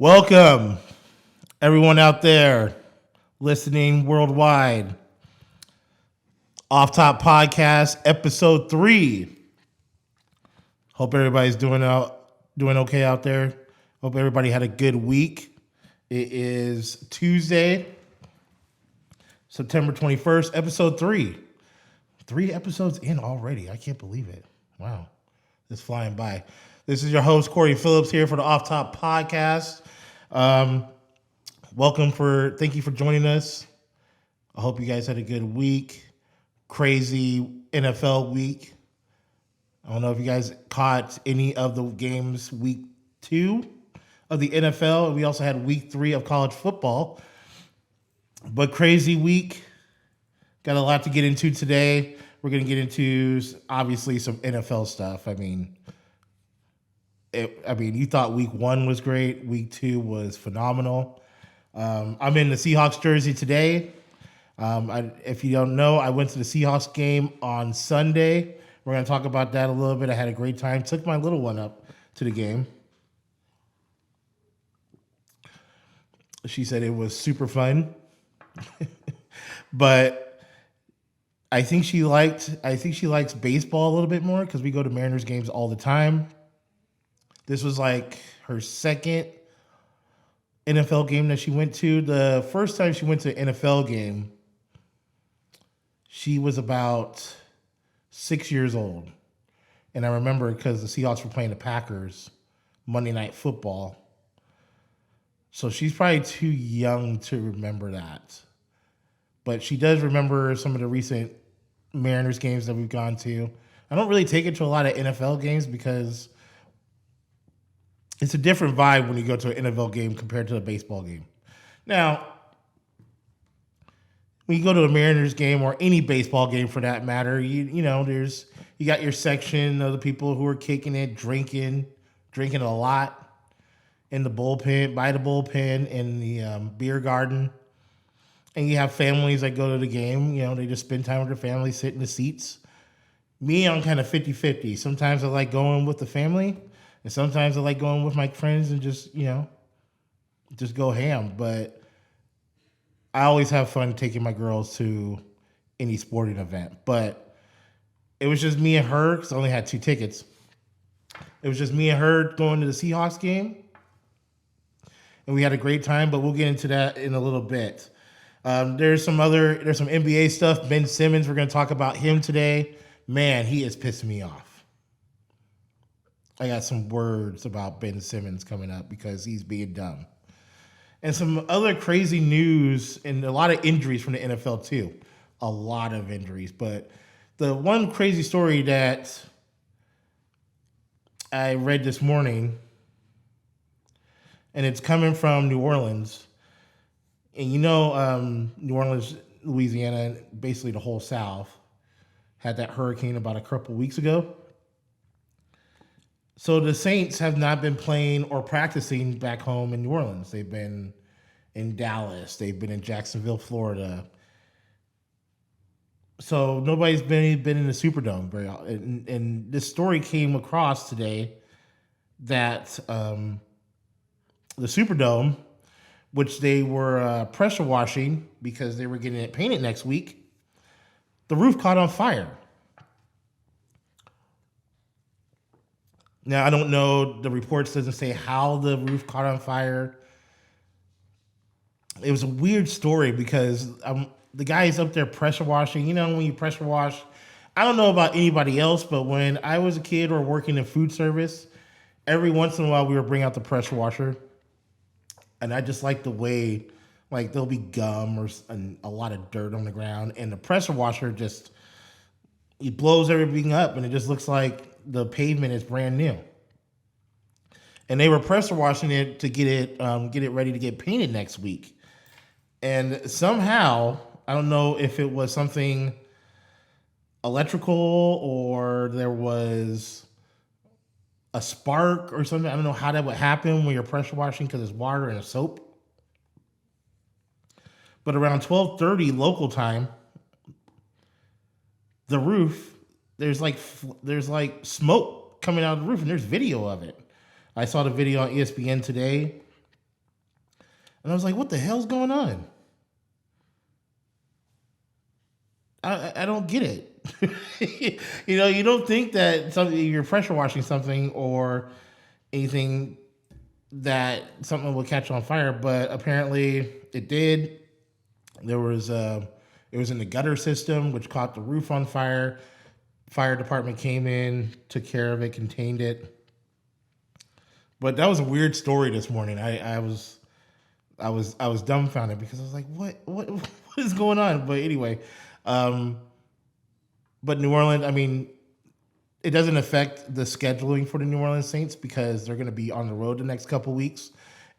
Welcome, everyone out there listening worldwide. Offtop Podcast, Episode 3. Hope everybody's doing okay out there. Hope everybody had a good week. It is Tuesday, September 21st, Episode 3. 3 episodes in already. I can't believe it. Wow. It's flying by. This is your host, Corey Phillips, here for the Offtop Podcast. Thank you for joining us. I hope you guys had a good week. Crazy NFL week. I don't know if you guys caught any of the games week 2 of the NFL. We also had week 3 of college football. But crazy week. Got a lot to get into today. We're going to get into, obviously, some NFL stuff. I mean, you thought week 1 was great. Week 2 was phenomenal. I'm in the Seahawks jersey today. If you don't know, I went to the Seahawks game on Sunday. We're going to talk about that a little bit. I had a great time. Took my little one up to the game. She said it was super fun. But I think she likes baseball a little bit more because we go to Mariners games all the time. This was like her second NFL game that she went to. The first time she went to an NFL game, she was about 6 years old. And I remember because the Seahawks were playing the Packers Monday Night Football. So she's probably too young to remember that. But she does remember some of the recent Mariners games that we've gone to. I don't really take her to a lot of NFL games because it's a different vibe when you go to an NFL game compared to a baseball game. Now, when you go to a Mariners game or any baseball game for that matter, you got your section of the people who are kicking it, drinking a lot in the bullpen, by the bullpen, in the beer garden. And you have families that go to the game. They just spend time with their family, sit in the seats. Me, I'm kind of 50-50. Sometimes I like going with the family. And sometimes I like going with my friends and just go ham. But I always have fun taking my girls to any sporting event. But it was just me and her, because I only had 2 tickets. It was just me and her going to the Seahawks game. And we had a great time, but we'll get into that in a little bit. There's some NBA stuff. Ben Simmons, we're going to talk about him today. Man, he is pissing me off. I got some words about Ben Simmons coming up because he's being dumb. And some other crazy news and a lot of injuries from the NFL too. A lot of injuries. But the one crazy story that I read this morning, and it's coming from New Orleans. And New Orleans, Louisiana, and basically the whole South had that hurricane about a couple weeks ago. So the Saints have not been playing or practicing back home in New Orleans. They've been in Dallas. They've been in Jacksonville, Florida. So nobody's been in the Superdome very often. And this story came across today that the Superdome, which they were pressure washing because they were getting it painted next week, the roof caught on fire. Now, I don't know, the reports doesn't say how the roof caught on fire. It was a weird story because the guy is up there pressure washing. When you pressure wash, I don't know about anybody else, but when I was a kid or working in food service, every once in a while we would bring out the pressure washer. And I just like the way, there'll be gum or a lot of dirt on the ground. And the pressure washer it blows everything up and it just looks like the pavement is brand new. And they were pressure washing it to get it ready to get painted next week. And somehow, I don't know if it was something electrical or there was a spark or something. I don't know how that would happen when you're pressure washing because it's water and a soap. But around 12:30 local time, the roof, there's smoke coming out of the roof, and there's video of it. I saw the video on ESPN today. And I was like, what the hell's going on? I don't get it. You don't think that something you're pressure washing something or anything that something will catch on fire, but apparently it did. There was it was in the gutter system, which caught the roof on fire. Fire department came in, took care of it, contained it. But that was a weird story this morning. I was dumbfounded because I was like, what is going on? But anyway, um, but New Orleans, I mean, it doesn't affect the scheduling for the New Orleans Saints because they're going to be on the road the next couple weeks,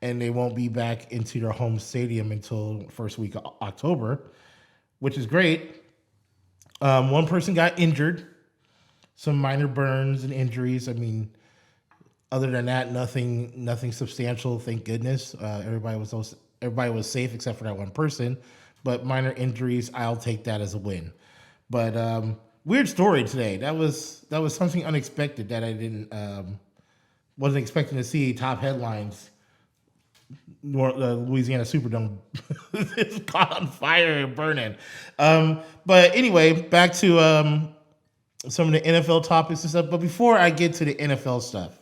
and they won't be back into their home stadium until first week of October, which is great. One person got injured, some minor burns and injuries. I mean, other than that, nothing substantial. Thank goodness. Everybody was safe except for that one person. But minor injuries, I'll take that as a win. But weird story today. That was something unexpected that I didn't wasn't expecting to see. Top headlines: Louisiana Superdome is caught on fire and burning. But anyway, back to some of the NFL topics and stuff. But before I get to the NFL stuff,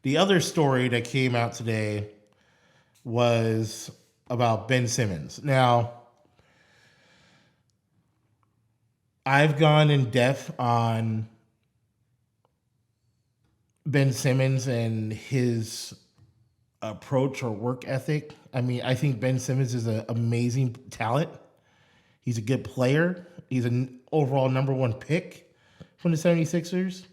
the other story that came out today was about Ben Simmons. Now, I've gone in depth on Ben Simmons and his approach or work ethic. I mean, I think Ben Simmons is an amazing talent. He's a good player. He's an overall number one pick from the 76ers.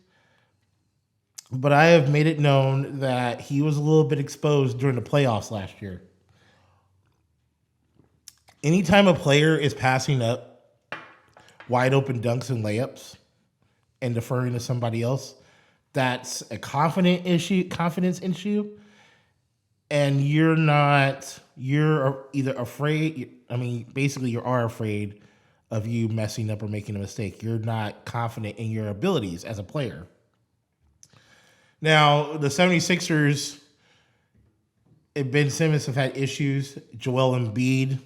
But I have made it known that he was a little bit exposed during the playoffs last year. Anytime a player is passing up wide open dunks and layups and deferring to somebody else, that's a confidence issue. And you're either afraid, I mean, basically you are afraid of you messing up or making a mistake. You're not confident in your abilities as a player. Now, the 76ers and Ben Simmons have had issues. Joel Embiid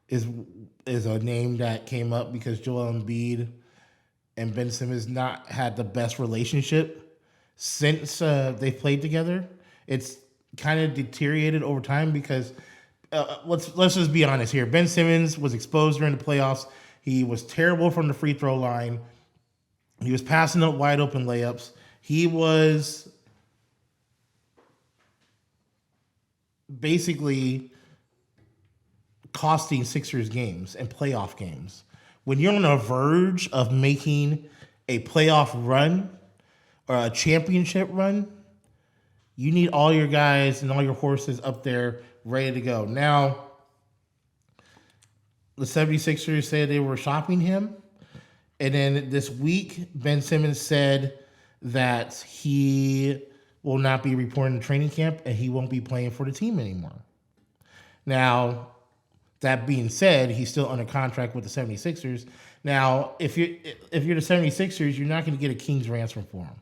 is a name that came up because Joel Embiid and Ben Simmons not had the best relationship since they played together. It's kind of deteriorated over time because let's just be honest here. Ben Simmons was exposed during the playoffs. He was terrible from the free throw line. He was passing up wide open layups. He was basically costing Sixers games and playoff games. When you're on the verge of making a playoff run or a championship run, you need all your guys and all your horses up there ready to go. Now, the 76ers said they were shopping him. And then this week, Ben Simmons said that he will not be reporting to training camp and he won't be playing for the team anymore. Now, that being said, he's still under contract with the 76ers. Now, if you're the 76ers, you're not going to get a king's ransom for him.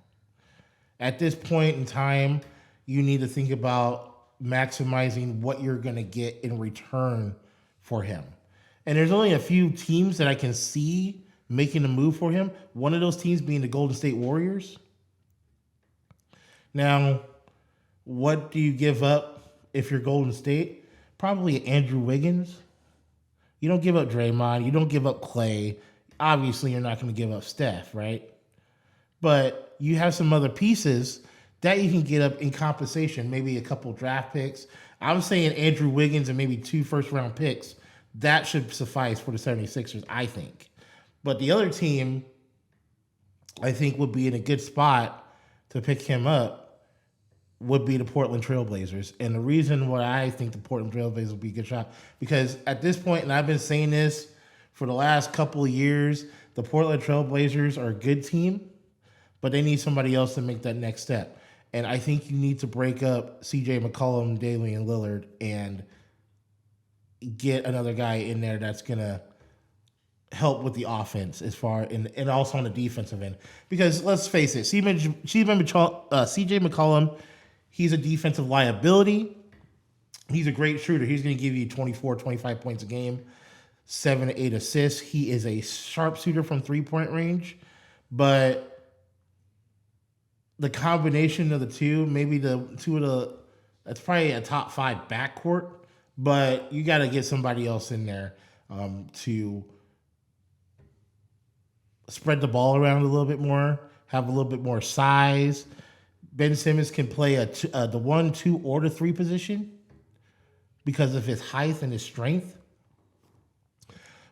At this point in time, you need to think about maximizing what you're going to get in return for him. And there's only a few teams that I can see making a move for him. One of those teams being the Golden State Warriors. Now, what do you give up if you're Golden State? Probably Andrew Wiggins. You don't give up Draymond. You don't give up Clay. Obviously, you're not going to give up Steph, right? But you have some other pieces that you can get up in compensation, maybe a couple draft picks. I'm saying Andrew Wiggins and maybe 2 first-round picks. That should suffice for the 76ers, I think. But the other team, I think, would be in a good spot to pick him up would be the Portland Trailblazers. And the reason why I think the Portland Trailblazers would be a good shot, because at this point, and I've been saying this for the last couple of years, the Portland Trailblazers are a good team, but they need somebody else to make that next step. And I think you need to break up CJ McCollum, Damian Lillard, and get another guy in there that's going to help with the offense as far and also on the defensive end. Because let's face it, CJ McCollum, he's a defensive liability. He's a great shooter. He's going to give you 24, 25 points a game, 7 to 8 assists. He is a sharpshooter from three-point range, but the combination of the two, maybe the two of the, that's probably a top 5 backcourt, but you got to get somebody else in there to spread the ball around a little bit more, have a little bit more size. Ben Simmons can play the 1, 2, or the 3 position because of his height and his strength.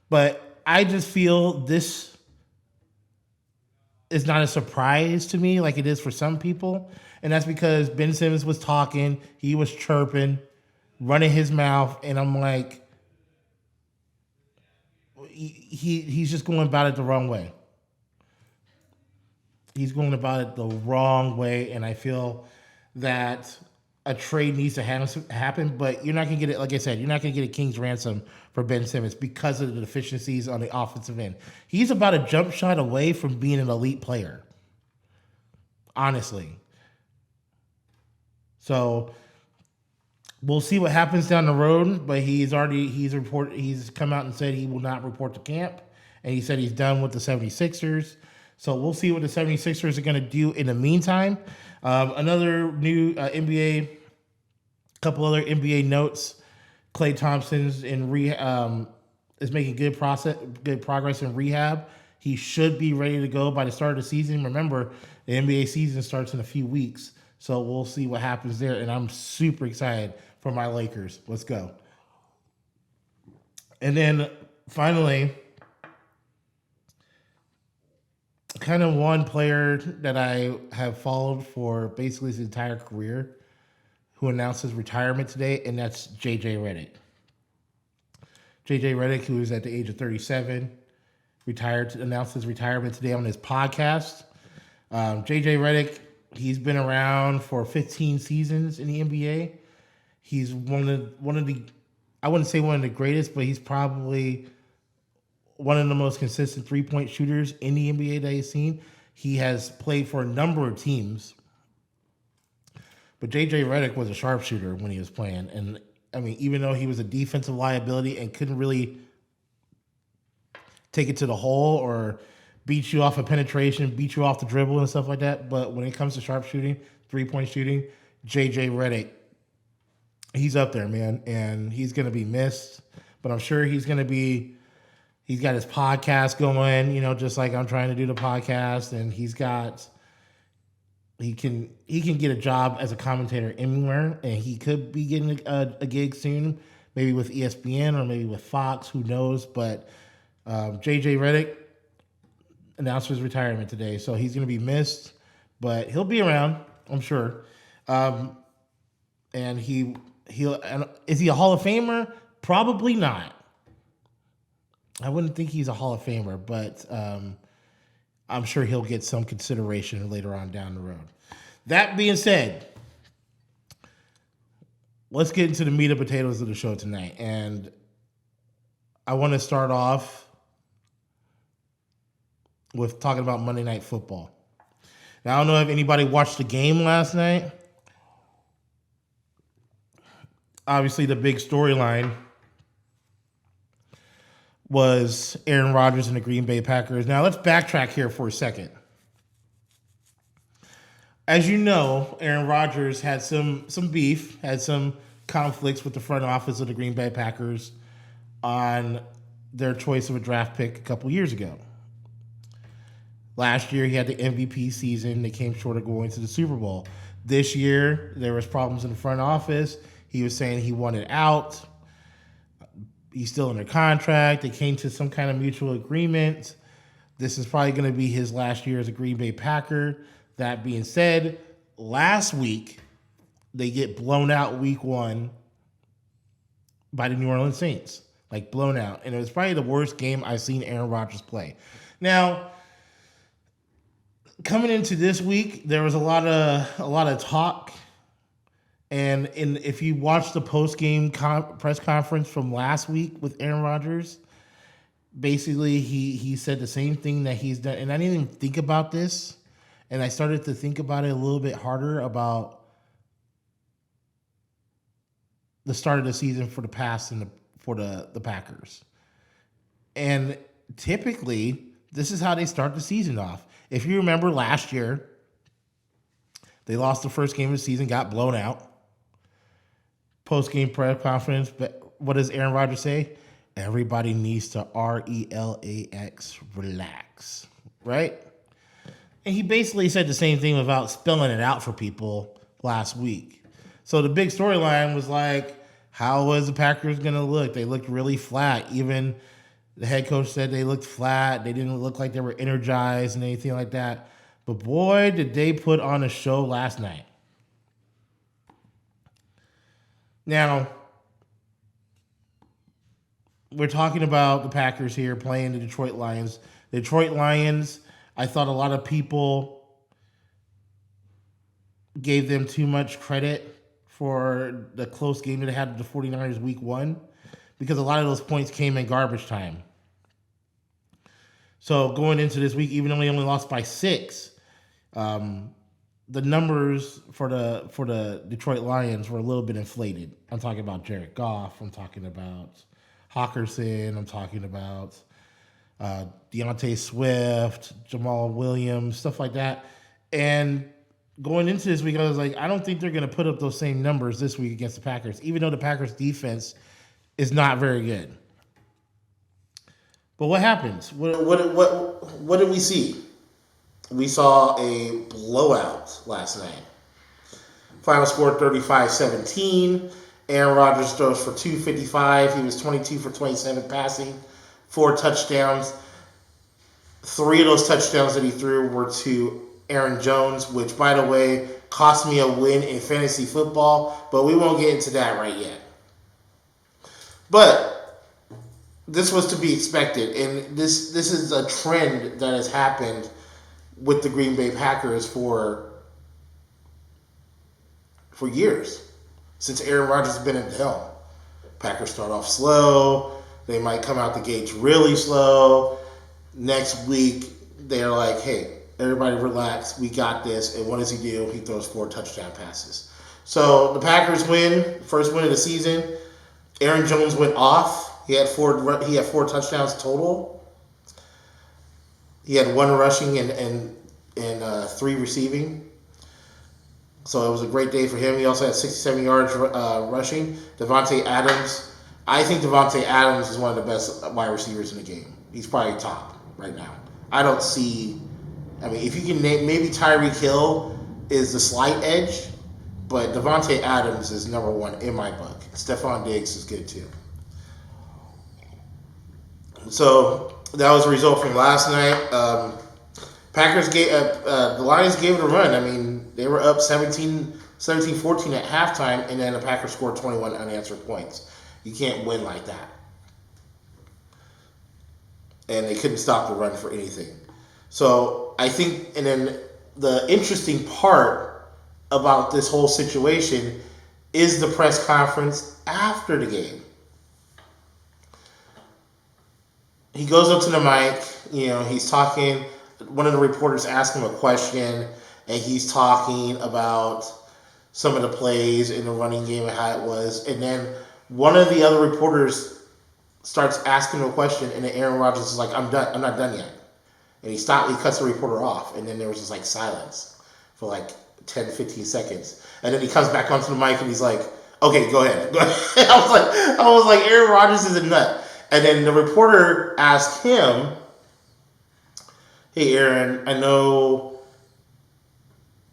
But I just feel this is not a surprise to me like it is for some people. And that's because Ben Simmons was talking, he was chirping, running his mouth, and I'm like, he's just going about it the wrong way. He's going about it the wrong way, and I feel that a trade needs to happen, but you're not going to get it, like I said, you're not going to get a king's ransom for Ben Simmons because of the deficiencies on the offensive end. He's about a jump shot away from being an elite player, honestly. So we'll see what happens down the road, but he's come out and said he will not report to camp, and he said he's done with the 76ers. So we'll see what the 76ers are going to do in the meantime. Another new NBA, couple other NBA notes. Klay Thompson's is making good progress in rehab. He should be ready to go by the start of the season. Remember, the NBA season starts in a few weeks, so we'll see what happens there. And I'm super excited for my Lakers. Let's go. And then finally, kind of one player that I have followed for basically his entire career who announced his retirement today, and that's J.J. Redick. J.J. Redick, who is at the age of 37, announced his retirement today on his podcast. J.J. Redick, he's been around for 15 seasons in the NBA. He's one of the, I wouldn't say one of the greatest, but he's probably one of the most consistent three-point shooters in the NBA that he's seen. He has played for a number of teams. But J.J. Redick was a sharpshooter when he was playing. And, I mean, even though he was a defensive liability and couldn't really take it to the hole or beat you off of penetration, beat you off the dribble and stuff like that, but when it comes to sharpshooting, three-point shooting, J.J. Redick, he's up there, man. And he's going to be missed. But I'm sure he's got his podcast going, just like I'm trying to do the podcast, and he can get a job as a commentator anywhere, and he could be getting a gig soon, maybe with ESPN or maybe with Fox, who knows. But J.J. Redick announced his retirement today, so he's going to be missed, but he'll be around, I'm sure. And is he a Hall of Famer? Probably not. I wouldn't think he's a Hall of Famer, but I'm sure he'll get some consideration later on down the road. That being said, let's get into the meat and potatoes of the show tonight. And I want to start off with talking about Monday Night Football. Now, I don't know if anybody watched the game last night. Obviously, the big storyline was Aaron Rodgers and the Green Bay Packers. Now, let's backtrack here for a second. As you know, Aaron Rodgers had some beef, had some conflicts with the front office of the Green Bay Packers on their choice of a draft pick a couple years ago. Last year, he had the MVP season. They came short of going to the Super Bowl. This year, there was problems in the front office. He was saying he wanted out. He's still under contract. They came to some kind of mutual agreement. This is probably going to be his last year as a Green Bay Packer. That being said, last week, they get blown out week 1 by the New Orleans Saints. Like, blown out. And it was probably the worst game I've seen Aaron Rodgers play. Now, coming into this week, there was a lot of talk. And if you watch the post-game press conference from last week with Aaron Rodgers, basically he said the same thing that he's done. And I didn't even think about this. And I started to think about it a little bit harder about the start of the season for the past and for the Packers. And typically, this is how they start the season off. If you remember last year, they lost the first game of the season, got blown out. Post-game press conference, but what does Aaron Rodgers say? Everybody needs to relax, right? And he basically said the same thing without spelling it out for people last week. So the big storyline was like, how was the Packers going to look? They looked really flat. Even the head coach said they looked flat. They didn't look like they were energized and anything like that. But boy, did they put on a show last night. Now, we're talking about the Packers here playing the Detroit Lions. The Detroit Lions, I thought a lot of people gave them too much credit for the close game that they had with the 49ers week 1 because a lot of those points came in garbage time. So going into this week, even though they only lost by 6, the numbers for the Detroit Lions were a little bit inflated. I'm talking about Jared Goff. I'm talking about Hawkinson. I'm talking about Deontay Swift, Jamal Williams, stuff like that. And going into this week, I was like, I don't think they're going to put up those same numbers this week against the Packers, even though the Packers defense is not very good. But what happens? What did we see? We saw a blowout last night. Final score 35-17. Aaron Rodgers throws for 255. He was 22 for 27 passing, 4 touchdowns. 3 of those touchdowns that he threw were to Aaron Jones, which, by the way, cost me a win in fantasy football, but we won't get into that right yet. But this was to be expected, and this is a trend that has happened with the Green Bay Packers for years, since Aaron Rodgers has been at the helm. Packers start off slow. They might come out the gates really slow. Next week, they're like, hey, everybody relax. We got this. And what does he do? He throws 4 touchdown passes. So the Packers win, first win of the season. Aaron Jones went off. He had 4 touchdowns total. He had 1 rushing and 3 receiving. So it was a great day for him. He also had 67 yards rushing. Davante Adams. I think Davante Adams is one of the best wide receivers in the game. He's probably top right now. I don't see... I mean, if you can name... Maybe Tyreek Hill is the slight edge, but Davante Adams is number 1 in my book. Stephon Diggs is good too. So that was the result from last night. The Lions gave it a run. I mean, they were up 17-14 at halftime, and then the Packers scored 21 unanswered points. You can't win like that. And they couldn't stop the run for anything. So I think, and then the interesting part about this whole situation is the press conference after the game. He goes up to the mic, he's talking. One of the reporters asked him a question, and he's talking about some of the plays in the running game and how it was. And then one of the other reporters starts asking him a question, and then Aaron Rodgers is like, I'm done. I'm not done yet. And he cuts the reporter off, and then there was just like silence for like 10, 15 seconds. And then he comes back onto the mic, and he's like, okay, go ahead. I was like, Aaron Rodgers is a nut. And then the reporter asked him, hey, Aaron, I know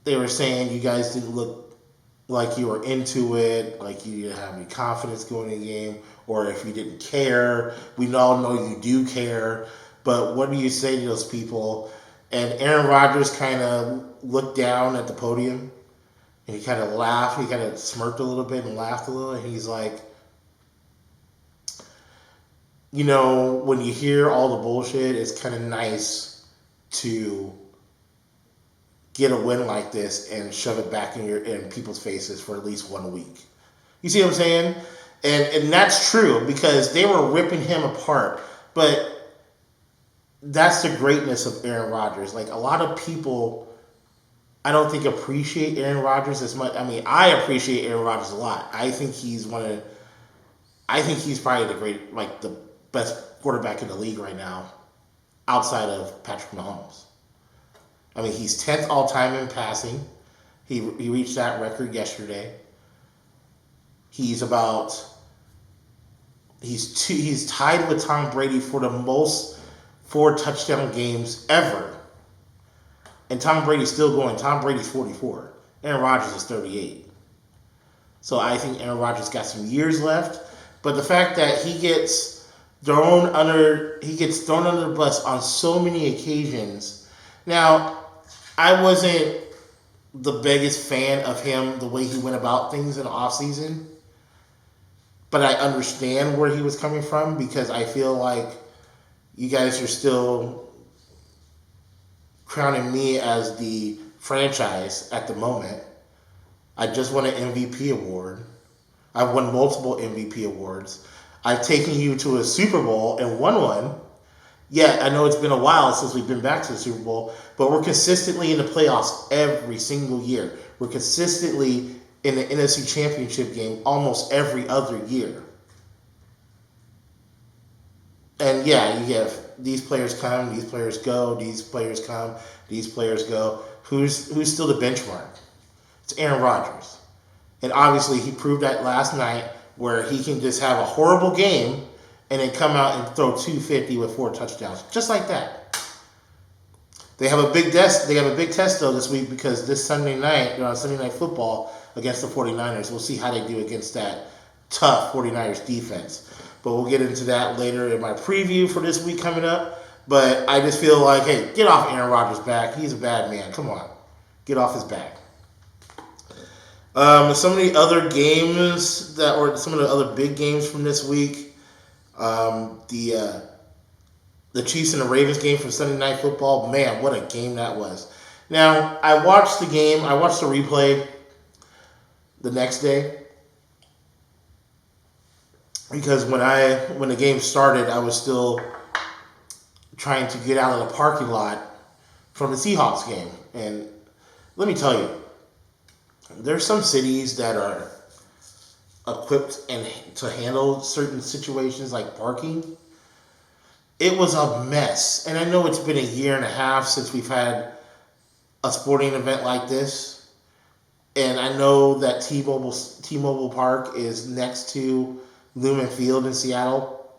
they were saying you guys didn't look like you were into it, like you didn't have any confidence going in the game, or if you didn't care. We all know you do care, but what do you say to those people? And Aaron Rodgers kind of looked down at the podium, and he kind of laughed. He kind of smirked a little bit and laughed a little, and he's like, when you hear all the bullshit, it's kind of nice to get a win like this and shove it back in people's faces for at least 1 week. You see what I'm saying? And that's true, because they were ripping him apart. But that's the greatness of Aaron Rodgers. Like, a lot of people I don't think appreciate Aaron Rodgers as much. I mean, I appreciate Aaron Rodgers a lot. I think he's probably the best quarterback in the league right now, outside of Patrick Mahomes. I mean, he's 10th all time in passing. He reached that record yesterday. He's tied with Tom Brady for the most 4 touchdown games ever. And Tom Brady's still going. Tom Brady's 44. Aaron Rodgers is 38. So I think Aaron Rodgers got some years left. But the fact that he gets thrown under the bus on so many occasions. Now, I wasn't the biggest fan of him, the way he went about things in the offseason. But I understand where he was coming from, because I feel like you guys are still crowning me as the franchise at the moment. I just won an MVP award. I've won multiple MVP awards. I've taken you to a Super Bowl and won one. Yeah, I know it's been a while since we've been back to the Super Bowl, but we're consistently in the playoffs every single year. We're consistently in the NFC Championship game almost every other year. And yeah, you have these players come, these players go, these players come, these players go. Who's still the benchmark? It's Aaron Rodgers. And obviously he proved that last night, where he can just have a horrible game and then come out and throw 250 with 4 touchdowns. Just like that. They have a big test though this week, because this Sunday night, they're on Sunday Night Football against the 49ers. We'll see how they do against that tough 49ers defense. But we'll get into that later in my preview for this week coming up. But I just feel like, hey, get off Aaron Rodgers' back. He's a bad man. Come on. Get off his back. Some of the other games some of the other big games from this week, the Chiefs and the Ravens game from Sunday Night Football. Man, what a game that was. Now, I watched the game. I watched the replay the next day, because when the game started, I was still trying to get out of the parking lot from the Seahawks game. And let me tell you, there's some cities that are equipped to handle certain situations like parking. It was a mess. And I know it's been a year and a half since we've had a sporting event like this. And I know that T-Mobile Park is next to Lumen Field in Seattle.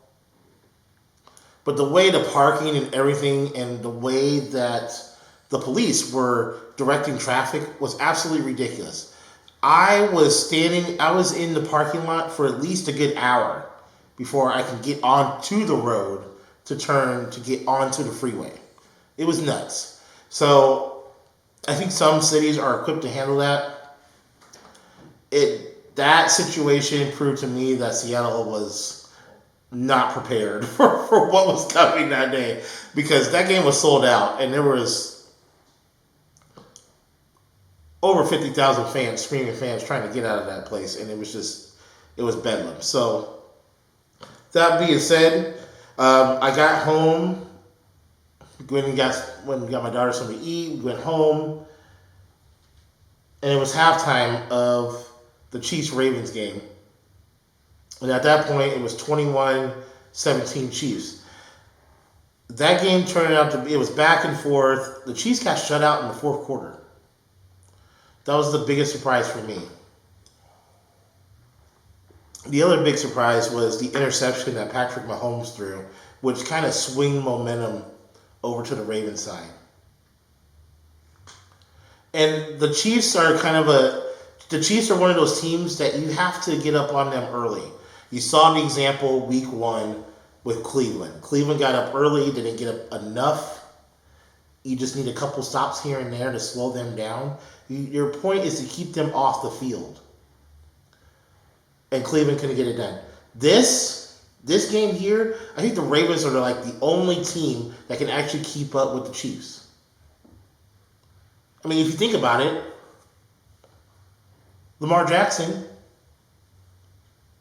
But the way the parking and everything, and the way that the police were directing traffic, was absolutely ridiculous. I was in the parking lot for at least a good hour before I could get onto the road to turn to get onto the freeway. It was nuts. So I think some cities are equipped to handle that. That situation proved to me that Seattle was not prepared for what was coming that day, because that game was sold out and there was over 50,000 screaming fans trying to get out of that place, and it was bedlam. So that being said, I got home when we got my daughter something to eat. We went home, and it was halftime of the Chiefs-Ravens game. And at that point, it was 21-17 Chiefs. That game turned out it was back and forth. The Chiefs got shut out in the fourth quarter. That was the biggest surprise for me. The other big surprise was the interception that Patrick Mahomes threw, which kind of swung momentum over to the Ravens side. And the Chiefs are one of those teams that you have to get up on them early. You saw the example week 1 with Cleveland. Cleveland got up early, didn't get up enough. You just need a couple stops here and there to slow them down. Your point is to keep them off the field. And Cleveland couldn't get it done. This game here, I think the Ravens are like the only team that can actually keep up with the Chiefs. I mean, if you think about it, Lamar Jackson,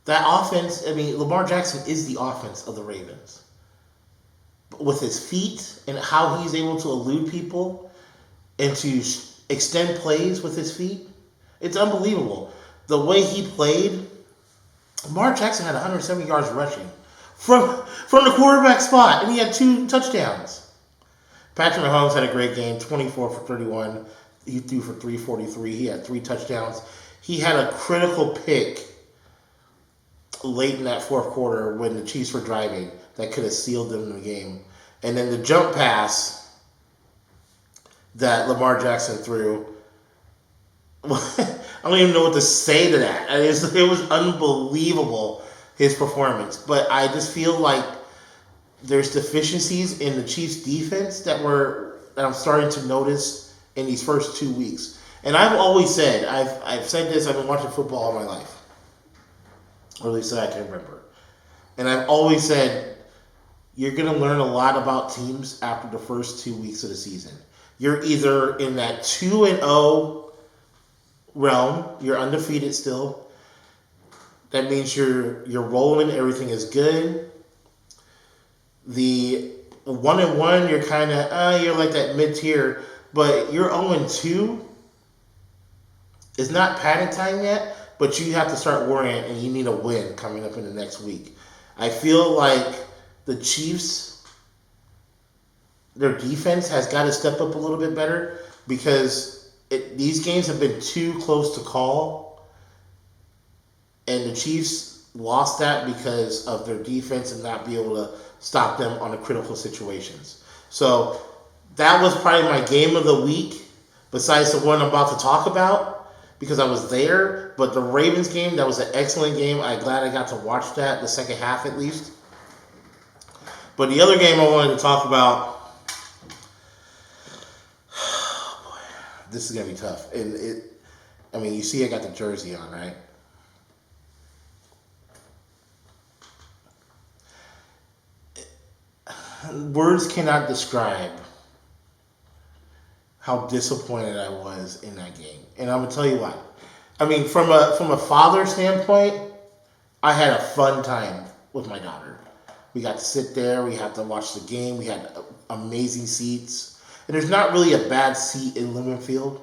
Lamar Jackson is the offense of the Ravens. With his feet and how he's able to elude people and to extend plays with his feet. It's unbelievable. The way he played, Lamar Jackson had 170 yards rushing from the quarterback spot, and he had 2 touchdowns. Patrick Mahomes had a great game, 24 for 31. He threw for 343. He had 3 touchdowns. He had a critical pick late in that fourth quarter when the Chiefs were driving that could have sealed them in the game. And then the jump pass that Lamar Jackson threw, I don't even know what to say to that. It was unbelievable, his performance. But I just feel like there's deficiencies in the Chiefs' defense that I'm starting to notice in these first 2 weeks. And I've always said, I've said this, I've been watching football all my life. Or at least I can remember. And I've always said, you're going to learn a lot about teams after the first 2 weeks of the season. You're either in that 2-0 realm, you're undefeated still. That means you're rolling, everything is good. The 1-1, you're kind of, you're like that mid-tier, but you're 0-2. It's not panic time yet, but you have to start worrying, and you need a win coming up in the next week. I feel like the Chiefs, their defense has got to step up a little bit better because these games have been too close to call, and the Chiefs lost that because of their defense and not be able to stop them on the critical situations. So that was probably my game of the week, besides the one I'm about to talk about, because I was there. But the Ravens game, that was an excellent game. I'm glad I got to watch that, the second half at least. But the other game I wanted to talk about, oh boy, this is going to be tough. And you see I got the jersey on, right? Words cannot describe how disappointed I was in that game. And I'm going to tell you why. From a father standpoint, I had a fun time with my daughter. We got to sit there. We had to watch the game. We had amazing seats. And there's not really a bad seat in Lemon Field.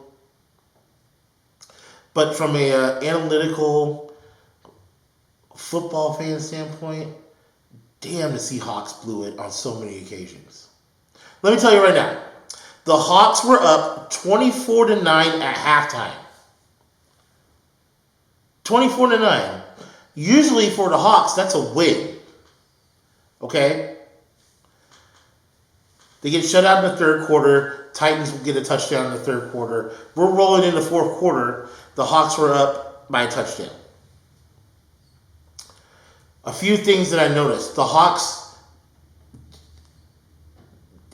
But from a analytical football fan standpoint, damn, the Seahawks blew it on so many occasions. Let me tell you right now, the Hawks were up 24-9 at halftime. 24-9. Usually for the Hawks, that's a win. Okay? They get shut out in the third quarter. Titans will get a touchdown in the third quarter. We're rolling in the fourth quarter. The Hawks were up by a touchdown. A few things that I noticed. The Hawks,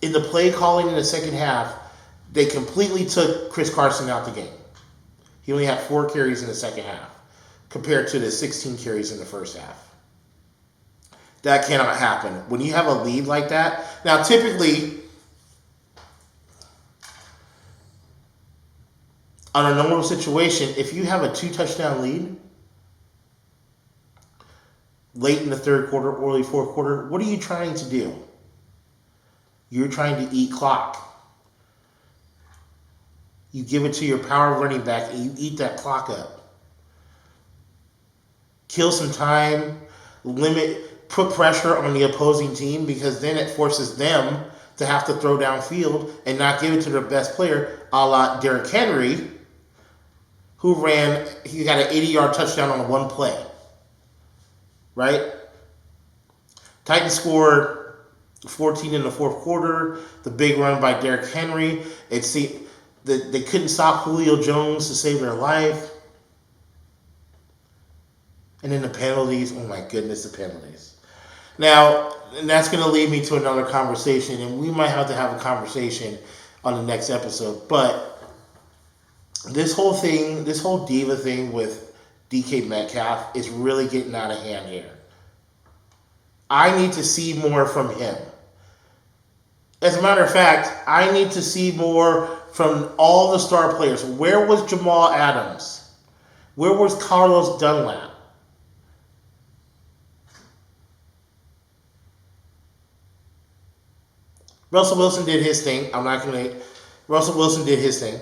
in the play calling in the second half, they completely took Chris Carson out the game. He only had 4 carries in the second half compared to the 16 carries in the first half. That cannot happen. When you have a lead like that, now typically, on a normal situation, if you have a 2-touchdown lead, late in the third quarter, early fourth quarter, what are you trying to do? You're trying to eat clock. You give it to your power running back and you eat that clock up. Kill some time, put pressure on the opposing team, because then it forces them to have to throw downfield and not give it to their best player, a la Derrick Henry, he got an 80-yard touchdown on one play. Right? Titans scored 14 in the fourth quarter. The big run by Derrick Henry. They couldn't stop Julio Jones to save their life. And then the penalties. Oh my goodness, the penalties. Now, and that's going to lead me to another conversation, and we might have to have a conversation on the next episode. But this whole diva thing with DK Metcalf is really getting out of hand here. I need to see more from him. As a matter of fact, I need to see more from all the star players. Where was Jamal Adams? Where was Carlos Dunlap? Russell Wilson did his thing. Russell Wilson did his thing.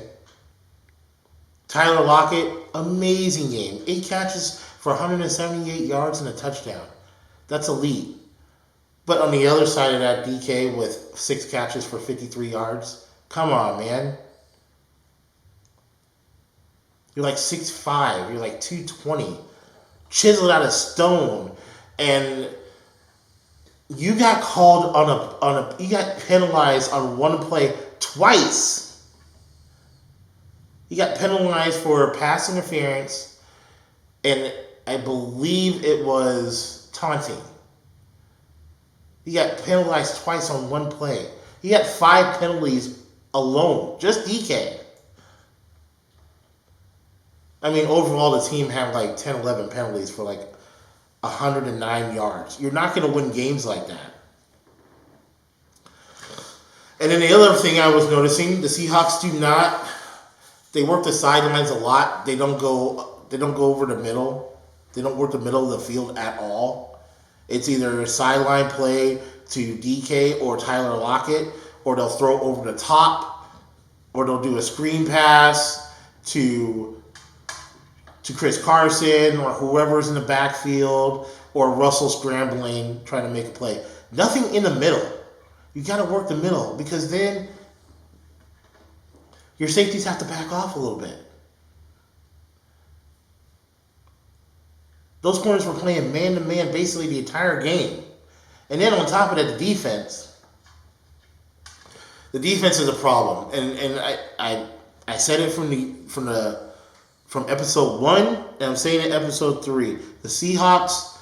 Tyler Lockett, amazing game. 8 catches for 178 yards and a touchdown. That's elite. But on the other side of that, DK with 6 catches for 53 yards. Come on, man. You're like 6'5". You're like 220. Chiseled out of stone. And you got called you got penalized on one play twice. You got penalized for pass interference, and I believe it was taunting. He got penalized twice on one play. He got 5 penalties alone, just DK. I mean, overall, the team had like 10, 11 penalties for like 109 yards. You're not going to win games like that. And then the other thing I was noticing, the Seahawks they work the sidelines a lot. They don't go over the middle. They don't work the middle of the field at all. It's either a sideline play to DK or Tyler Lockett, or they'll throw over the top, or they'll do a screen pass to Chris Carson or whoever's in the backfield, or Russell scrambling, trying to make a play. Nothing in the middle. You got to work the middle, because then your safeties have to back off a little bit. Those corners were playing man-to-man basically the entire game. And then on top of that, the defense is a problem. And I said it from episode 1, and I'm saying it episode 3. The Seahawks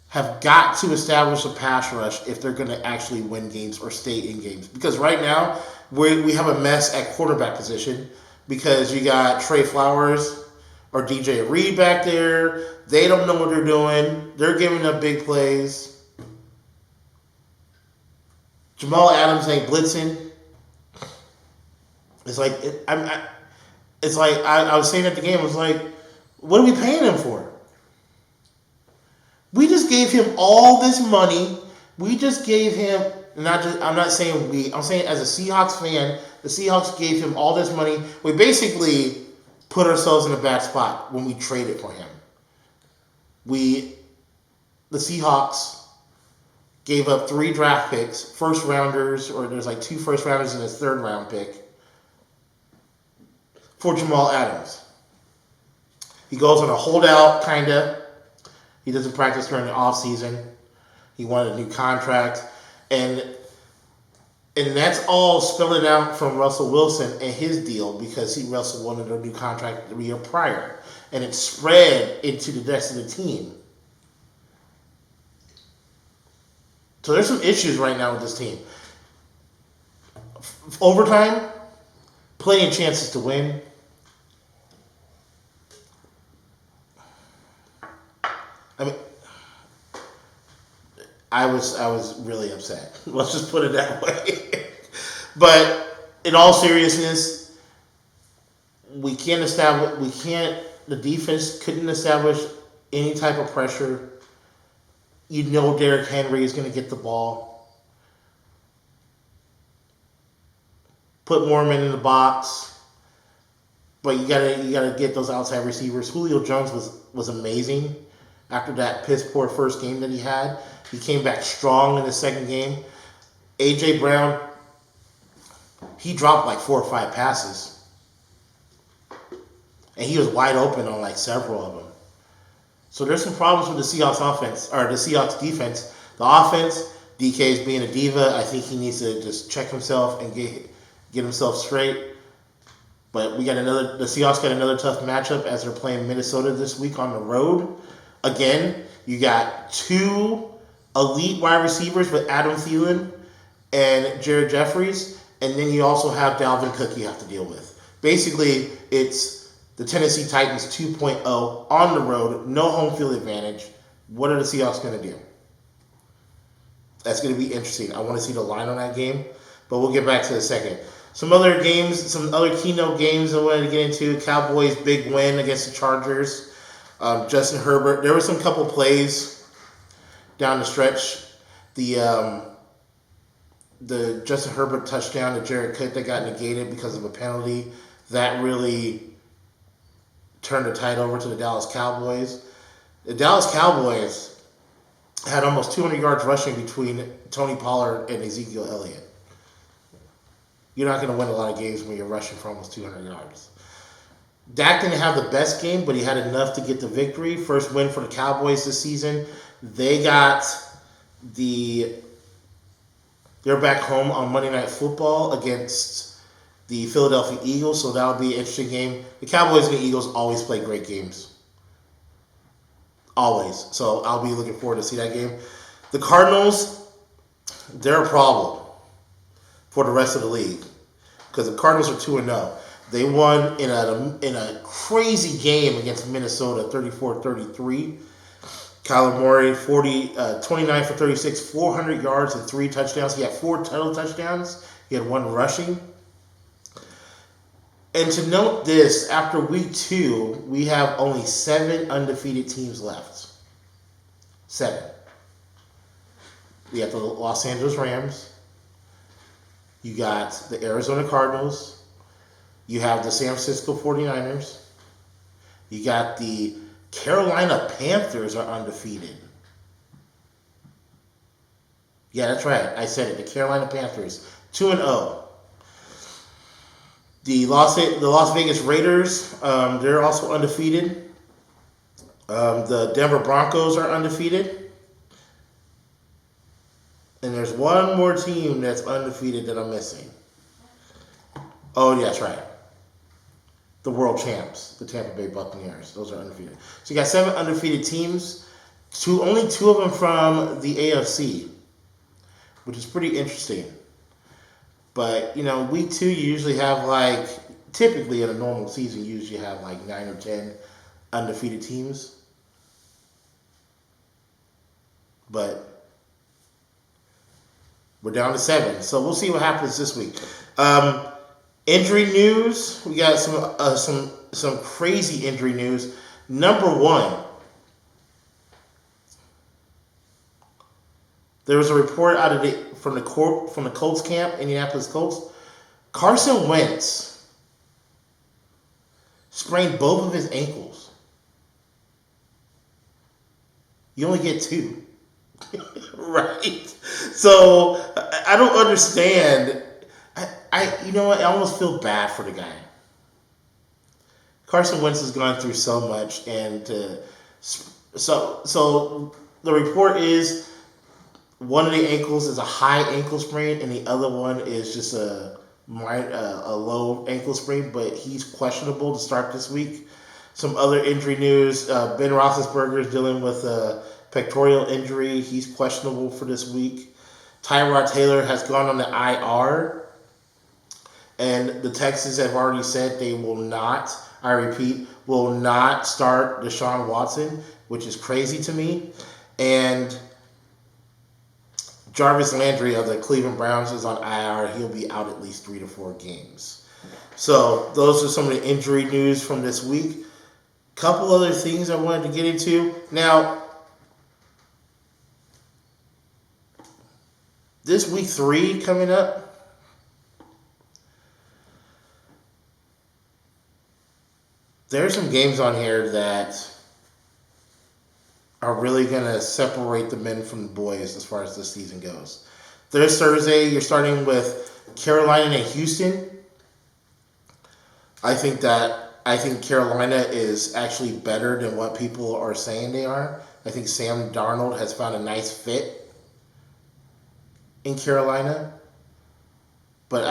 have got to establish a pass rush if they're going to actually win games or stay in games. Because right now, we have a mess at quarterback position, because you got Trey Flowers or DJ Reed back there. They don't know what they're doing. They're giving up big plays. Jamal Adams ain't blitzing. It's like I was saying at the game. I was like, what are we paying him for? We just gave him all this money. We just gave him I'm not saying we. I'm saying as a Seahawks fan, the Seahawks gave him all this money. We basically put ourselves in a bad spot when we traded for him. The Seahawks gave up 3 draft picks, first rounders, or there's like 2 first rounders and a 3rd round pick for Jamal Adams. He goes on a holdout, kinda. He doesn't practice during the off season. He wanted a new contract, and that's all spilling out from Russell Wilson and his deal, because Russell wanted a new contract the year prior. And it spread into the rest of the team. So there's some issues right now with this team. Overtime, plenty of chances to win. I mean, I was really upset. Let's just put it that way. But in all seriousness, the defense couldn't establish any type of pressure. You know Derrick Henry is going to get the ball. Put Mormon in the box. But you gotta get those outside receivers. Julio Jones was amazing after that piss-poor first game that he had. He came back strong in the second game. A.J. Brown, he dropped like 4 or 5 passes. And he was wide open on like several of them. So there's some problems with the Seahawks offense, or the Seahawks defense. The offense, DK is being a diva. I think he needs to just check himself and get himself straight. But the Seahawks got another tough matchup as they're playing Minnesota this week on the road. Again, you got 2 elite wide receivers with Adam Thielen and Jared Jeffries, and then you also have Dalvin Cook you have to deal with. Basically, it's the Tennessee Titans 2.0 on the road, no home field advantage. What are the Seahawks going to do? That's going to be interesting. I want to see the line on that game, but we'll get back to it in a second. Some other games, some other keynote games I wanted to get into. Cowboys' big win against the Chargers. Justin Herbert. There were some couple plays down the stretch. The Justin Herbert touchdown to Jared Cook that got negated because of a penalty. That really turned the tide over to the Dallas Cowboys. The Dallas Cowboys had almost 200 yards rushing between Tony Pollard and Ezekiel Elliott. You're not going to win a lot of games when you're rushing for almost 200 yards. Dak didn't have the best game, but he had enough to get the victory. First win for the Cowboys this season. They're back home on Monday Night Football against the Philadelphia Eagles, so that'll be an interesting game. The Cowboys and the Eagles always play great games. Always. So I'll be looking forward to see that game. The Cardinals, they're a problem for the rest of the league because the Cardinals are 2-0. They won in a crazy game against Minnesota, 34-33. Kyler Murray, 29 for 36, 400 yards and 3 touchdowns. He had 4 total touchdowns. He had 1 rushing. And to note this, after week 2, we have only 7 undefeated teams left. 7. We have the Los Angeles Rams. You got the Arizona Cardinals. You have the San Francisco 49ers. You got the Carolina Panthers are undefeated. Yeah, that's right. I said it. The Carolina Panthers, 2-0. The Las Vegas Raiders, they're also undefeated. The Denver Broncos are undefeated. And there's one more team that's undefeated that I'm missing. Oh, yeah, that's right. The world champs, the Tampa Bay Buccaneers. Those are undefeated. So you got 7 undefeated teams. Only 2 of them from the AFC, which is pretty interesting. But, week 2, you usually have typically in a normal season, you usually have 9 or 10 undefeated teams. But we're down to 7. So we'll see what happens this week. Injury news. We got some crazy injury news. Number 1. There was a report out of from the Colts camp, Indianapolis Colts. Carson Wentz sprained both of his ankles. You only get 2. Right? So I don't understand. I almost feel bad for the guy. Carson Wentz has gone through so much, and so the report is one of the ankles is a high ankle sprain, and the other one is just a low ankle sprain. But he's questionable to start this week. Some other injury news: Ben Roethlisberger is dealing with a pectoral injury. He's questionable for this week. Tyrod Taylor has gone on the IR. And the Texans have already said they will not, I repeat, will not start Deshaun Watson, which is crazy to me. And Jarvis Landry of the Cleveland Browns is on IR. He'll be out at least 3 to 4 games. So those are some of the injury news from this week. Couple other things I wanted to get into. Now, this week 3 coming up, there's some games on here that are really going to separate the men from the boys as far as this season goes. This Thursday, you're starting with Carolina and Houston. I think Carolina is actually better than what people are saying they are. I think Sam Darnold has found a nice fit in Carolina. But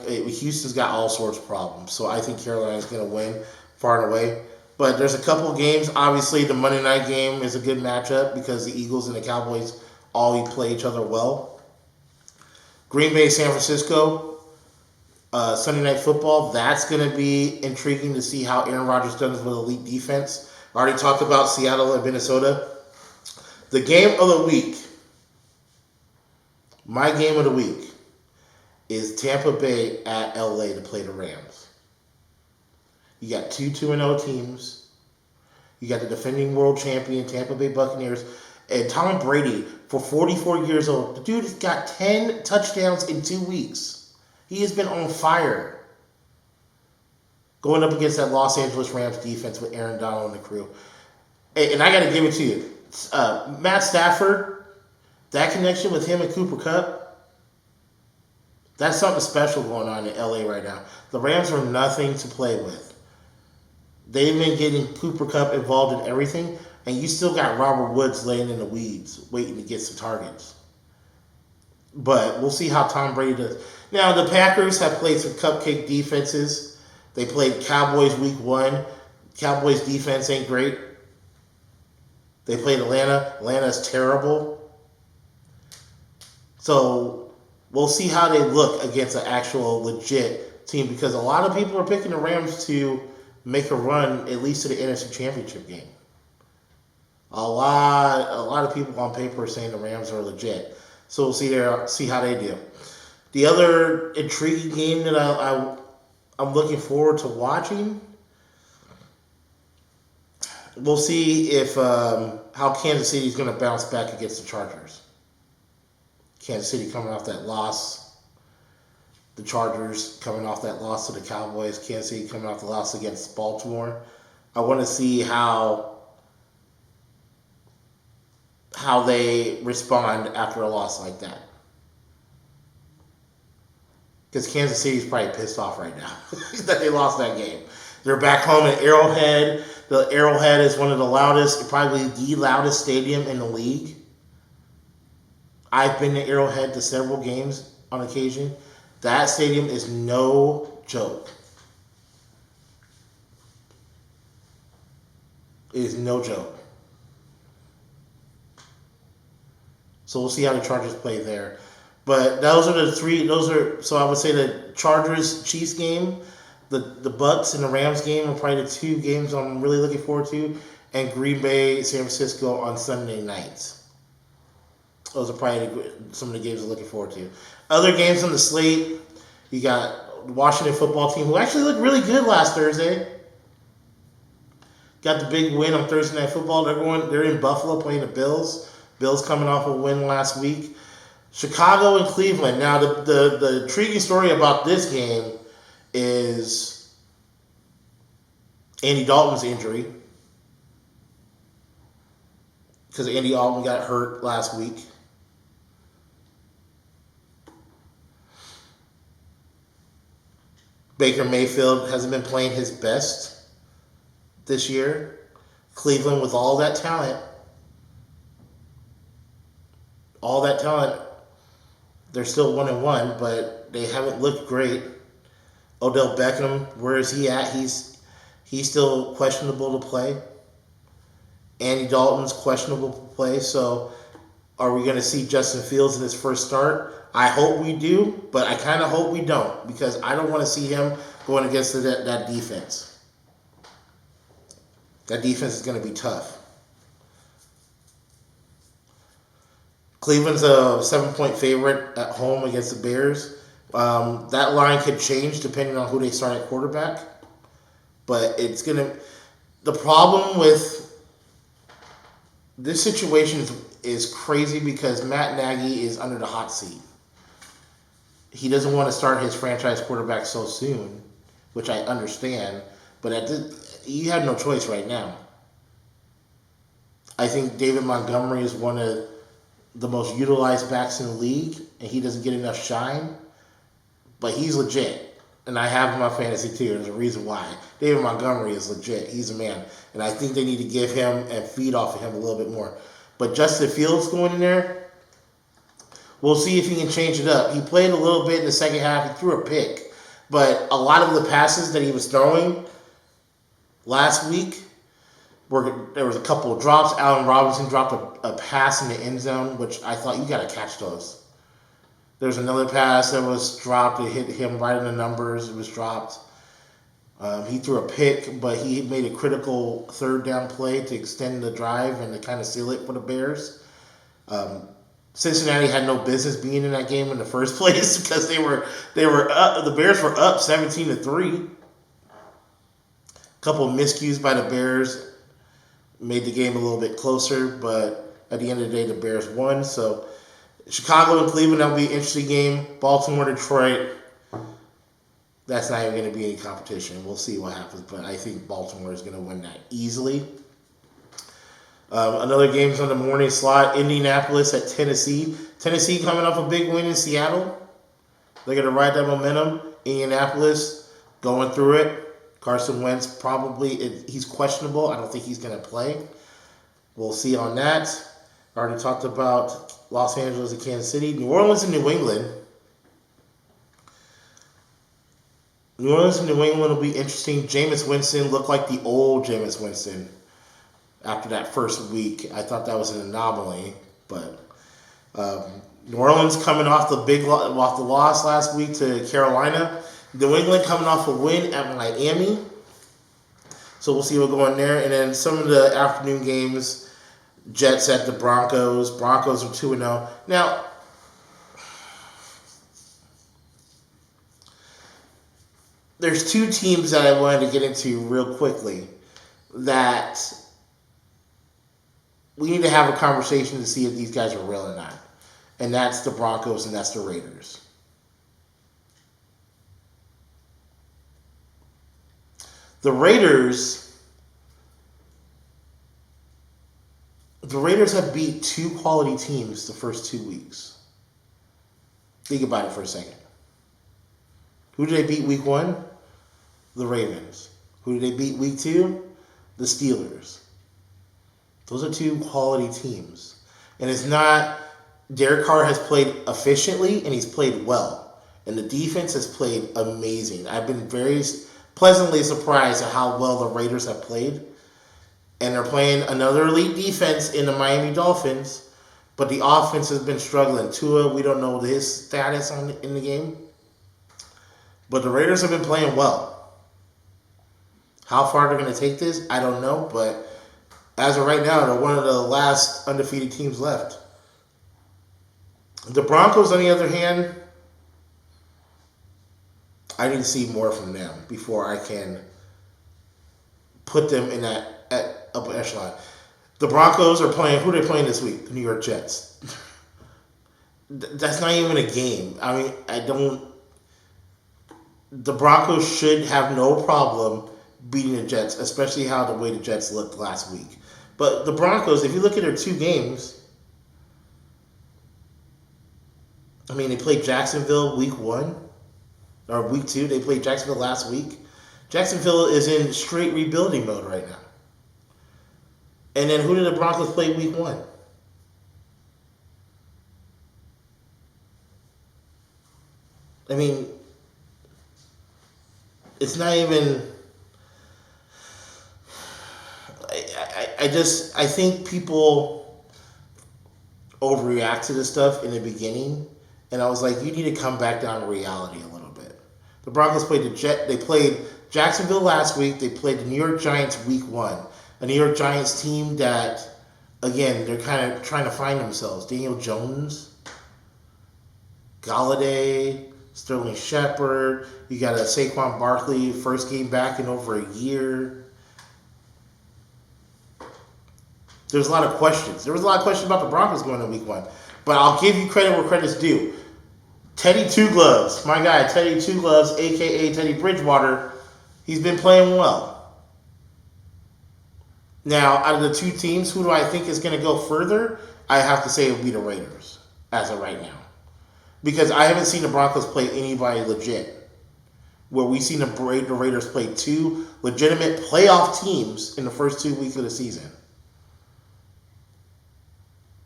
Houston's got all sorts of problems. So I think Carolina's going to win far and away. But there's a couple of games. Obviously, the Monday night game is a good matchup because the Eagles and the Cowboys all play each other well. Green Bay, San Francisco, Sunday Night Football. That's going to be intriguing to see how Aaron Rodgers does with elite defense. I already talked about Seattle and Minnesota. The game of the week, my game of the week, is Tampa Bay at LA to play the Rams. You got 2-0 teams. You got the defending world champion Tampa Bay Buccaneers. And Tom Brady, for 44 years old, the dude has got 10 touchdowns in 2 weeks. He has been on fire. going up against that Los Angeles Rams defense with Aaron Donald and the crew. And I got to give it to you. Matt Stafford, that connection with him and Cooper Kupp, that's something special going on in LA right now. The Rams are nothing to play with. They've been getting Cooper Kupp involved in everything, and you still got Robert Woods laying in the weeds waiting to get some targets. But we'll see how Tom Brady does. Now, the Packers have played some cupcake defenses. They played Cowboys week 1. Cowboys defense ain't great. They played Atlanta. Atlanta's terrible. So we'll see how they look against an actual legit team, because a lot of people are picking the Rams to make a run at least to the NFC Championship game. A lot of people on paper are saying the Rams are legit. So we'll see how they do. The other intriguing game that I'm looking forward to watching, we'll see if how Kansas City is going to bounce back against the Chargers. Kansas City coming off that loss. The Chargers coming off that loss to the Cowboys. Kansas City coming off the loss against Baltimore. I want to see how they respond after a loss like that. Because Kansas City is probably pissed off right now that they lost that game. They're back home at Arrowhead. The Arrowhead is one of the loudest, probably the loudest stadium in the league. I've been to Arrowhead to several games on occasion. That stadium is no joke. It is no joke. So we'll see how the Chargers play there. But those are the three. So I would say the Chargers-Chiefs game, the Bucks and the Rams game are probably the two games I'm really looking forward to, and Green Bay, San Francisco on Sunday nights. Those are probably some of the games I'm looking forward to. Other games on the slate, you got the Washington football team, who actually looked really good last Thursday. Got the big win on Thursday Night Football. They're in Buffalo playing the Bills. Bills coming off a win last week. Chicago and Cleveland. Now, the intriguing story about this game is Andy Dalton's injury, because Andy Dalton got hurt last week. Baker Mayfield hasn't been playing his best this year. Cleveland, with all that talent, they're still 1-1, but they haven't looked great. Odell Beckham, where is he at? He's still questionable to play. Andy Dalton's questionable to play. So are we going to see Justin Fields in his first start? I hope we do, but I kind of hope we don't, because I don't want to see him going against that defense. That defense is going to be tough. Cleveland's a 7-point favorite at home against the Bears. That line could change depending on who they start at quarterback. But the problem with this situation is crazy, because Matt Nagy is under the hot seat. He doesn't want to start his franchise quarterback so soon, which I understand. But you have no choice right now. I think David Montgomery is one of the most utilized backs in the league, and he doesn't get enough shine. But he's legit. And I have him in my fantasy too. There's a reason why. David Montgomery is legit. He's a man. And I think they need to give him and feed off of him a little bit more. But Justin Fields going in there, we'll see if he can change it up. He played a little bit in the second half. He threw a pick. But a lot of the passes that he was throwing last week, there was a couple of drops. Allen Robinson dropped a pass in the end zone, which I thought, you got to catch those. There's another pass that was dropped. It hit him right in the numbers. It was dropped. He threw a pick, but he made a critical third down play to extend the drive and to kind of seal it for the Bears. Cincinnati had no business being in that game in the first place, because they were up. The Bears were up 17-3. A couple of miscues by the Bears made the game a little bit closer, but at the end of the day, the Bears won. So Chicago and Cleveland, that'll be an interesting game. Baltimore, Detroit. That's not even going to be any competition. We'll see what happens, but I think Baltimore is going to win that easily. Another game's on the morning slot. Indianapolis at Tennessee. Tennessee coming off a big win in Seattle. They're going to ride that momentum. Indianapolis going through it. Carson Wentz he's questionable. I don't think he's going to play. We'll see on that. I already talked about Los Angeles and Kansas City. New Orleans and New England. New Orleans and New England will be interesting. Jameis Winston looked like the old Jameis Winston after that first week. I thought that was an anomaly, but New Orleans coming off the loss last week to Carolina. New England coming off a win at Miami. So we'll see what's going there. And then some of the afternoon games, Jets at the Broncos. Broncos are 2-0. Now, there's two teams that I wanted to get into real quickly that we need to have a conversation to see if these guys are real or not. And that's the Broncos and that's the Raiders. The Raiders have beat two quality teams the first 2 weeks. Think about it for a second. Who did they beat week 1? The Ravens. Who did they beat week 2? The Steelers. Those are two quality teams. And it's not, Derek Carr has played efficiently and he's played well. And the defense has played amazing. I've been very pleasantly surprised at how well the Raiders have played. And they're playing another elite defense in the Miami Dolphins. But the offense has been struggling. Tua, we don't know his status in the game. But the Raiders have been playing well. How far they're going to take this, I don't know. But as of right now, they're one of the last undefeated teams left. The Broncos, on the other hand, I need to see more from them before I can put them in that upper echelon. The Broncos are playing, who are they playing this week? The New York Jets. That's not even a game. I mean, the Broncos should have no problem beating the Jets, especially the way the Jets looked last week. But the Broncos, if you look at their 2 games, I mean, they played Jacksonville week 1, or week 2. They played Jacksonville last week. Jacksonville is in straight rebuilding mode right now. And then who did the Broncos play week 1? I mean, it's not even. I think people overreact to this stuff in the beginning, and I was like, you need to come back down to reality a little bit. The Broncos played They played Jacksonville last week. They played the New York Giants week 1, a New York Giants team that, again, they're kind of trying to find themselves. Daniel Jones, Galladay, Sterling Shepard. You got a Saquon Barkley, first game back in over a year. There's a lot of questions. There was a lot of questions about the Broncos going to week 1. But I'll give you credit where credit's due. Teddy Two Gloves, my guy, Teddy Two Gloves, a.k.a. Teddy Bridgewater, he's been playing well. Now, out of the 2 teams, who do I think is going to go further? I have to say it would be the Raiders, as of right now. Because I haven't seen the Broncos play anybody legit. Where we've seen the Raiders play 2 legitimate playoff teams in the first 2 weeks of the season.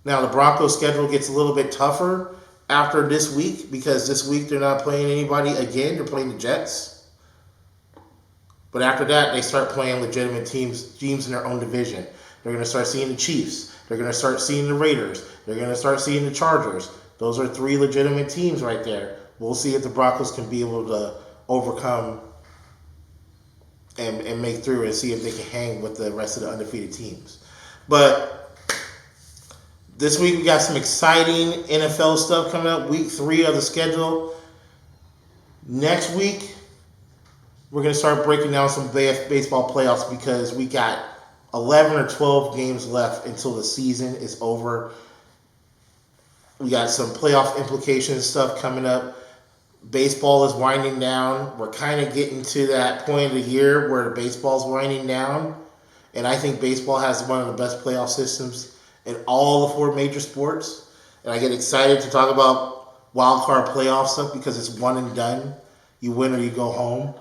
Now, the Broncos' schedule gets a little bit tougher after this week because this week they're not playing anybody again. They're playing the Jets. But after that, they start playing legitimate teams in their own division. They're going to start seeing the Chiefs. They're going to start seeing the Raiders. They're going to start seeing the Chargers. Those are 3 legitimate teams right there. We'll see if the Broncos can be able to overcome and make through and see if they can hang with the rest of the undefeated teams. But this week we got some exciting NFL stuff coming up. Week 3 of the schedule. Next week, we're going to start breaking down some baseball playoffs because we got 11 or 12 games left until the season is over. We got some playoff implications stuff coming up. Baseball is winding down. We're kind of getting to that point of the year where the baseball's winding down. And I think baseball has one of the best playoff systems in all the four major sports. And I get excited to talk about wild card playoff stuff because it's one and done. You win or you go home,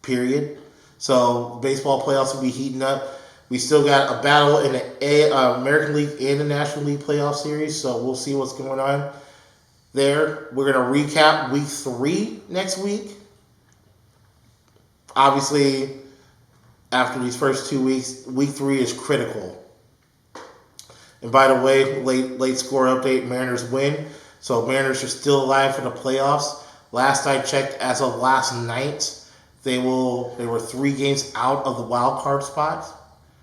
period. So baseball playoffs will be heating up. We still got a battle in the American League and the National League playoff series, so we'll see what's going on there. We're going to recap week 3 next week. Obviously, after these first 2 weeks, week 3 is critical. And by the way, late score update, Mariners win. So Mariners are still alive for the playoffs. Last I checked, as of last night, they were 3 games out of the wild card spot.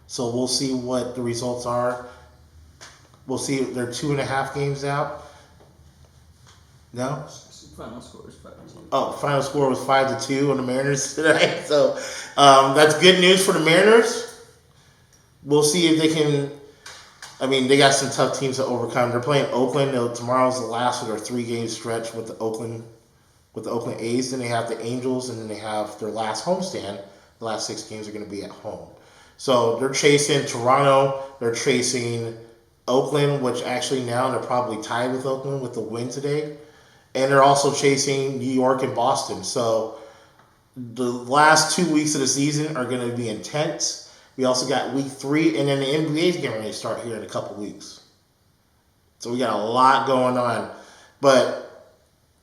So we'll see what the results are. We'll see if they're 2.5 games out. No? Final score is 5-2. Oh, final score was 5-2 on the Mariners tonight. So that's good news for the Mariners. We'll see if they can. I mean, they got some tough teams to overcome. They're playing Oakland. Tomorrow's the last of their 3-game stretch with the Oakland A's. Then they have the Angels, and then they have their last homestand. The last 6 games are going to be at home. So they're chasing Toronto. They're chasing Oakland, which actually now they're probably tied with Oakland with the win today. And they're also chasing New York and Boston. So the last 2 weeks of the season are going to be intense. We also got week 3, and then the NBA is getting ready to start here in a couple weeks. So we got a lot going on. But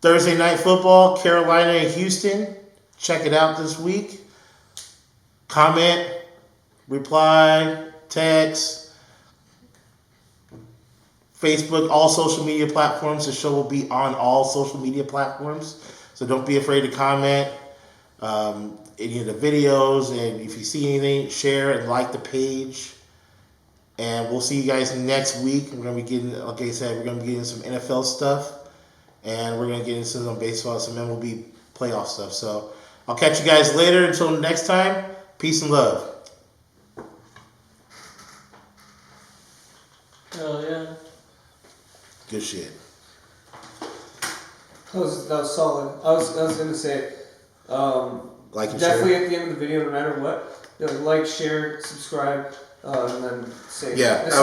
Thursday night football, Carolina and Houston. Check it out this week. Comment, reply, text, Facebook, all social media platforms. The show will be on all social media platforms. So don't be afraid to comment any of the videos. And if you see anything, share and like the page. And we'll see you guys next week. We're going to be getting, like I said, we're going to be getting some NFL stuff. And we're going to get into some baseball, some MLB playoff stuff. So I'll catch you guys later. Until next time, peace and love. Hell yeah. Good shit. That was solid. I was gonna say, Like and definitely share. at the end of the video, no matter what, like, share, subscribe, and then say. Yeah.